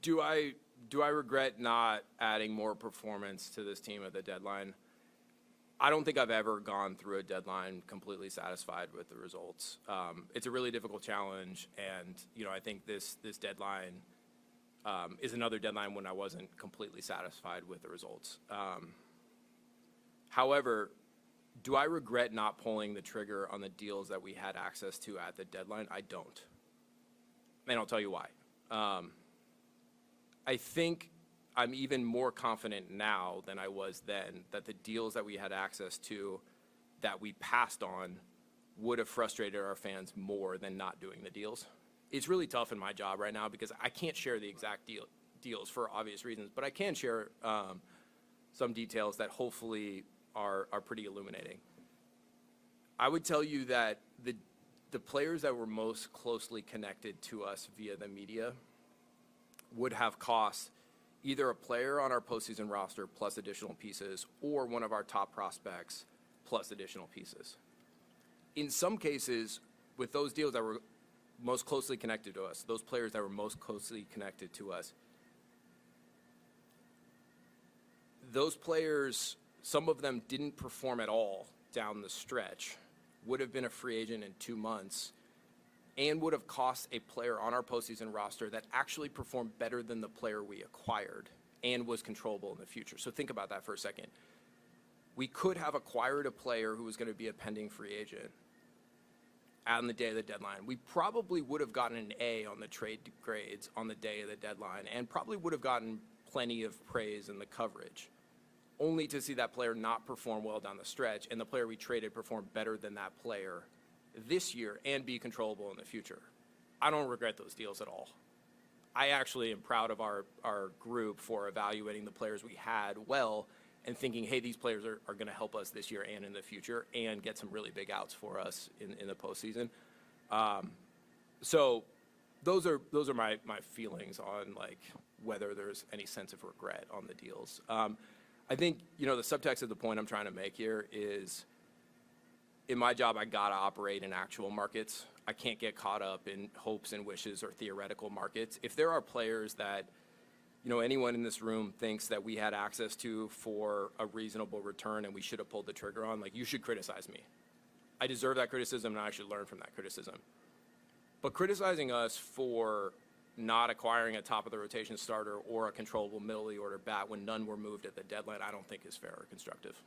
Do I regret not adding more performance to this team at the deadline? I don't think I've ever gone through a deadline completely satisfied with the results. It's a really difficult challenge, and I think this deadline is another deadline when I wasn't completely satisfied with the results. However, do I regret not pulling the trigger on the deals that we had access to at the deadline? I don't, and I'll tell you why. I think I'm even more confident now than I was then that the deals that we had access to that we passed on would have frustrated our fans more than not doing the deals. It's really tough in my job right now because I can't share the exact deals for obvious reasons, but I can share some details that hopefully are pretty illuminating. I would tell you that the players that were most closely connected to us via the media would have cost either a player on our postseason roster plus additional pieces or one of our top prospects plus additional pieces. In some cases, with those deals that were most closely connected to us, those players that were most closely connected to us, those players, some of them didn't perform at all down the stretch, would have been a free agent in 2 months, and would have cost a player on our postseason roster that actually performed better than the player we acquired and was controllable in the future. So think about that for a second. We could have acquired a player who was going to be a pending free agent on the day of the deadline. We probably would have gotten an A on the trade grades on the day of the deadline and probably would have gotten plenty of praise in the coverage, only to see that player not perform well down the stretch and the player we traded perform better than that player this year and be controllable in the future. I don't regret those deals at all. I actually am proud of our group for evaluating the players we had well and thinking, hey, these players are going to help us this year and in the future and get some really big outs for us in the postseason. So those are my feelings on like whether there's any sense of regret on the deals. I think the subtext of the point I'm trying to make here is, in my job, I gotta operate in actual markets. I can't get caught up in hopes and wishes or theoretical markets. If there are players that, anyone in this room thinks that we had access to for a reasonable return and we should have pulled the trigger on, like, you should criticize me. I deserve that criticism and I should learn from that criticism. But criticizing us for not acquiring a top of the rotation starter or a controllable middle of the order bat when none were moved at the deadline, I don't think is fair or constructive.